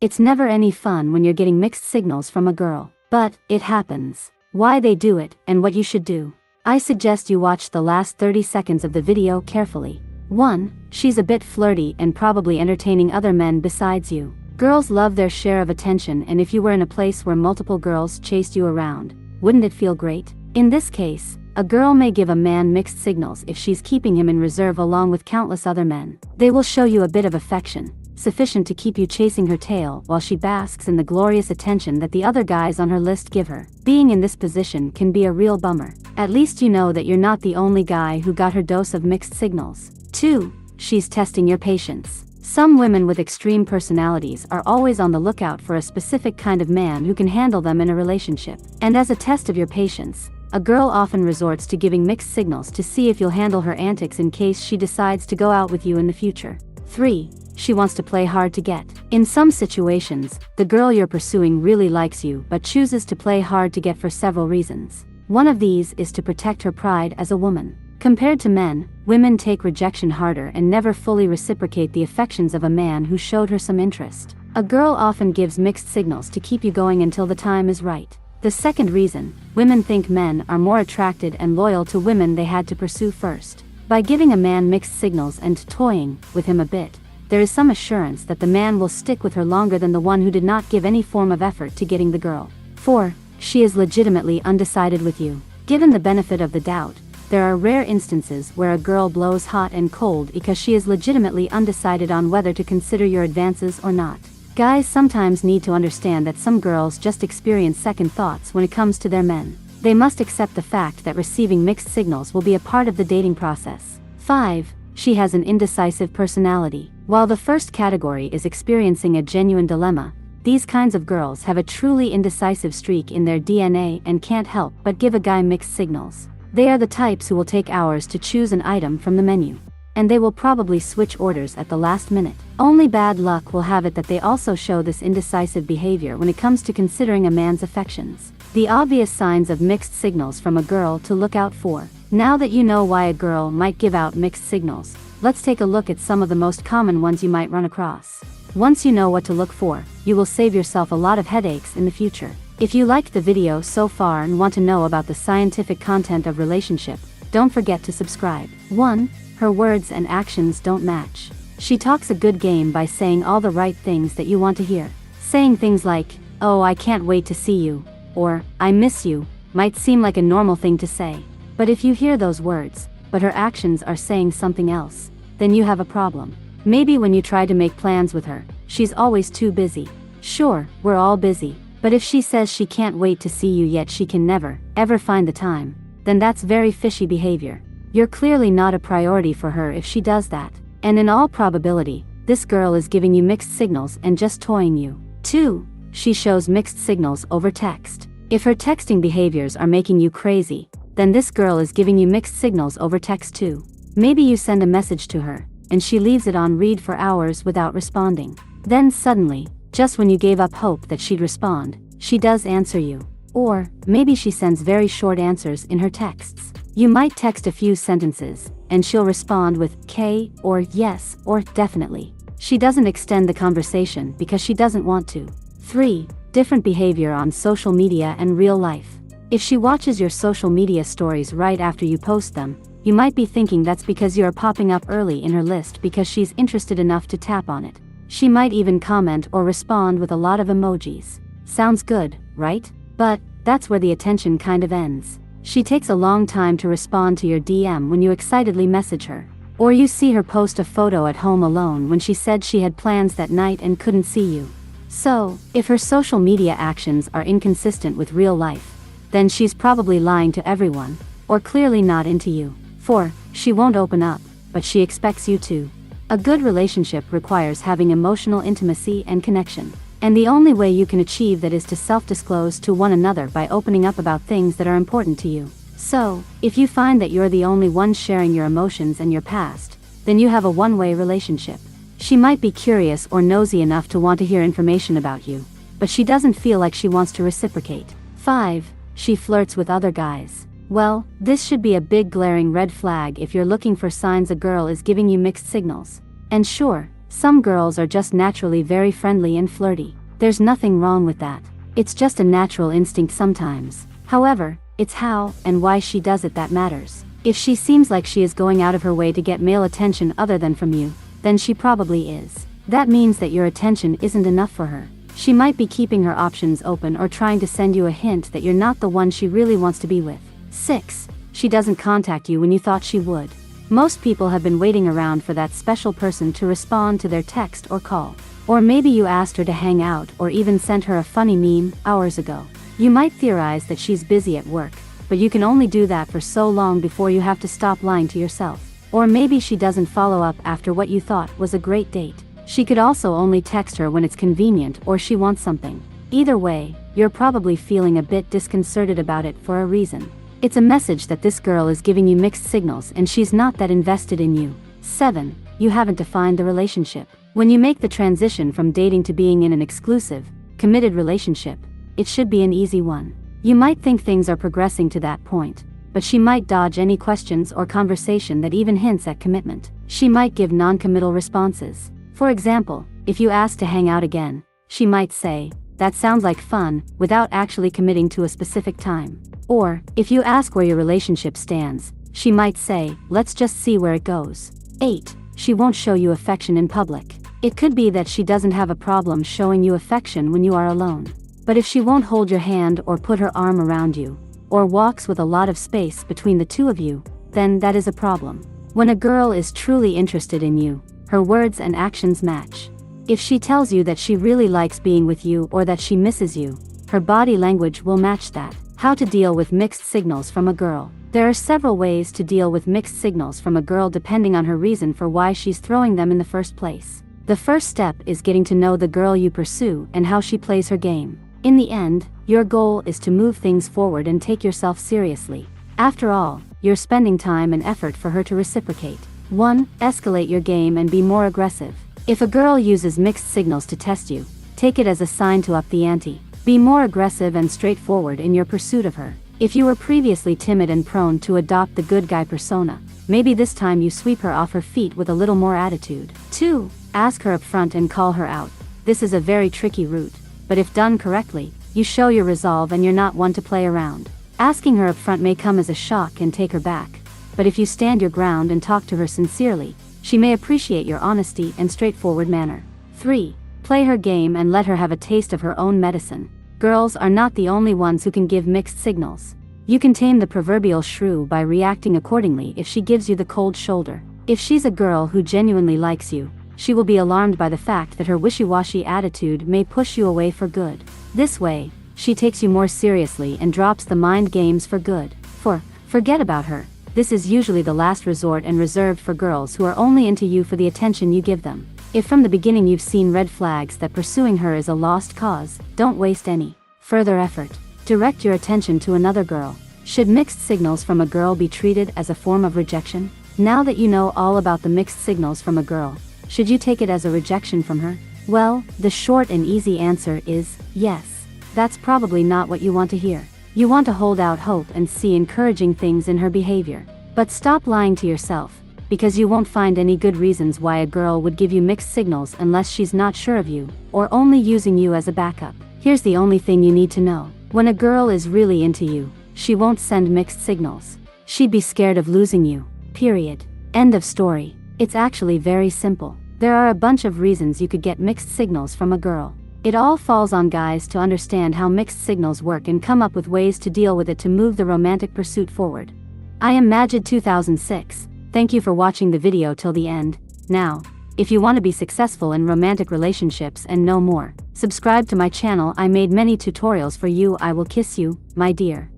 It's never any fun when you're getting mixed signals from a girl. But, it happens. Why they do it, and what you should do. I suggest you watch the last 30 seconds of the video carefully. 1. She's a bit flirty and probably entertaining other men besides you. Girls love their share of attention, and if you were in a place where multiple girls chased you around, wouldn't it feel great? In this case, a girl may give a man mixed signals if she's keeping him in reserve along with countless other men. They will show you a bit of affection, sufficient to keep you chasing her tail while she basks in the glorious attention that the other guys on her list give her. Being in this position can be a real bummer. At least you know that you're not the only guy who got her dose of mixed signals. 2. She's testing your patience. Some women with extreme personalities are always on the lookout for a specific kind of man who can handle them in a relationship. And as a test of your patience, a girl often resorts to giving mixed signals to see if you'll handle her antics in case she decides to go out with you in the future. 3. She wants to play hard to get. In some situations, the girl you're pursuing really likes you but chooses to play hard to get for several reasons. One of these is to protect her pride as a woman. Compared to men, women take rejection harder and never fully reciprocate the affections of a man who showed her some interest. A girl often gives mixed signals to keep you going until the time is right. The second reason, women think men are more attracted and loyal to women they had to pursue first. By giving a man mixed signals and toying with him a bit, there is some assurance that the man will stick with her longer than the one who did not give any form of effort to getting the girl. 4. She is legitimately undecided with you. Given the benefit of the doubt, there are rare instances where a girl blows hot and cold because she is legitimately undecided on whether to consider your advances or not. Guys sometimes need to understand that some girls just experience second thoughts when it comes to their men. They must accept the fact that receiving mixed signals will be a part of the dating process. 5. She has an indecisive personality. While the first category is experiencing a genuine dilemma, these kinds of girls have a truly indecisive streak in their DNA and can't help but give a guy mixed signals. They are the types who will take hours to choose an item from the menu. And they will probably switch orders at the last minute. Only bad luck will have it that they also show this indecisive behavior when it comes to considering a man's affections. The obvious signs of mixed signals from a girl to look out for. Now that you know why a girl might give out mixed signals, let's take a look at some of the most common ones you might run across. Once you know what to look for, you will save yourself a lot of headaches in the future. If you liked the video so far and want to know about the scientific content of relationship, don't forget to subscribe. 1. Her words and actions don't match. She talks a good game by saying all the right things that you want to hear. Saying things like, "Oh, I can't wait to see you," or "I miss you," might seem like a normal thing to say. But if you hear those words, but her actions are saying something else, then you have a problem. Maybe when you try to make plans with her, she's always too busy. Sure, we're all busy, but if she says she can't wait to see you yet she can never, ever find the time, then that's very fishy behavior. You're clearly not a priority for her if she does that. And in all probability, this girl is giving you mixed signals and just toying you. 2. She shows mixed signals over text. If her texting behaviors are making you crazy, then this girl is giving you mixed signals over text too. Maybe you send a message to her, and she leaves it on read for hours without responding. Then suddenly, just when you gave up hope that she'd respond, she does answer you. Or, maybe she sends very short answers in her texts. You might text a few sentences, and she'll respond with "K" or "yes" or "definitely." She doesn't extend the conversation because she doesn't want to. 3. Different behavior on social media and real life. If she watches your social media stories right after you post them, you might be thinking that's because you are popping up early in her list because she's interested enough to tap on it. She might even comment or respond with a lot of emojis. Sounds good, right? But that's where the attention kind of ends. She takes a long time to respond to your DM when you excitedly message her. Or you see her post a photo at home alone when she said she had plans that night and couldn't see you. So, if her social media actions are inconsistent with real life, then she's probably lying to everyone, or clearly not into you. 4. She won't open up, but she expects you to. A good relationship requires having emotional intimacy and connection. And the only way you can achieve that is to self-disclose to one another by opening up about things that are important to you. So, if you find that you're the only one sharing your emotions and your past, then you have a one-way relationship. She might be curious or nosy enough to want to hear information about you, but she doesn't feel like she wants to reciprocate. 5. She flirts with other guys. Well, this should be a big glaring red flag if you're looking for signs a girl is giving you mixed signals. And sure, Some girls are just naturally very friendly and flirty. There's nothing wrong with that. It's just a natural instinct sometimes. However, it's how and why she does it that matters. If she seems like she is going out of her way to get male attention other than from you, then she probably is. That means that your attention isn't enough for her. She might be keeping her options open or trying to send you a hint that you're not the one she really wants to be with. 6. She doesn't contact you when you thought she would. Most people have been waiting around for that special person to respond to their text or call. Or maybe you asked her to hang out or even sent her a funny meme hours ago. You might theorize that she's busy at work, but you can only do that for so long before you have to stop lying to yourself. Or maybe she doesn't follow up after what you thought was a great date. She could also only text her when it's convenient or she wants something. Either way, you're probably feeling a bit disconcerted about it for a reason. It's a message that this girl is giving you mixed signals and she's not that invested in you. 7. You haven't defined the relationship. When you make the transition from dating to being in an exclusive, committed relationship, it should be an easy one. You might think things are progressing to that point, but she might dodge any questions or conversation that even hints at commitment. She might give non-committal responses. For example, if you ask to hang out again, she might say, "That sounds like fun," without actually committing to a specific time. Or, if you ask where your relationship stands, she might say, "Let's just see where it goes." 8. She won't show you affection in public. It could be that she doesn't have a problem showing you affection when you are alone. But if she won't hold your hand or put her arm around you, or walks with a lot of space between the two of you, then that is a problem. When a girl is truly interested in you, her words and actions match. If she tells you that she really likes being with you or that she misses you, her body language will match that. How to deal with mixed signals from a girl. There are several ways to deal with mixed signals from a girl depending on her reason for why she's throwing them in the first place. The first step is getting to know the girl you pursue and how she plays her game. In the end, your goal is to move things forward and take yourself seriously. After all, you're spending time and effort for her to reciprocate. 1. Escalate your game and be more aggressive. If a girl uses mixed signals to test you, take it as a sign to up the ante. Be more aggressive and straightforward in your pursuit of her. If you were previously timid and prone to adopt the good guy persona, maybe this time you sweep her off her feet with a little more attitude. 2. Ask her up front and call her out. This is a very tricky route, but if done correctly, you show your resolve and you're not one to play around. Asking her up front may come as a shock and take her back, but if you stand your ground and talk to her sincerely, she may appreciate your honesty and straightforward manner. 3. Play her game and let her have a taste of her own medicine. Girls are not the only ones who can give mixed signals. You can tame the proverbial shrew by reacting accordingly if she gives you the cold shoulder. If she's a girl who genuinely likes you, she will be alarmed by the fact that her wishy-washy attitude may push you away for good. This way, she takes you more seriously and drops the mind games for good. 4. Forget about her. This is usually the last resort and reserved for girls who are only into you for the attention you give them. If from the beginning you've seen red flags that pursuing her is a lost cause, don't waste any further effort. Direct your attention to another girl. Should mixed signals from a girl be treated as a form of rejection? Now that you know all about the mixed signals from a girl, should you take it as a rejection from her? Well, the short and easy answer is yes. That's probably not what you want to hear. You want to hold out hope and see encouraging things in her behavior. But stop lying to yourself, because you won't find any good reasons why a girl would give you mixed signals unless she's not sure of you, or only using you as a backup. Here's the only thing you need to know. When a girl is really into you, she won't send mixed signals. She'd be scared of losing you. Period. End of story. It's actually very simple. There are a bunch of reasons you could get mixed signals from a girl. It all falls on guys to understand how mixed signals work and come up with ways to deal with it to move the romantic pursuit forward. I am Majid 2006. Thank you for watching the video till the end. Now, if you want to be successful in romantic relationships and know more, subscribe to my channel. I made many tutorials for you. I will kiss you, my dear.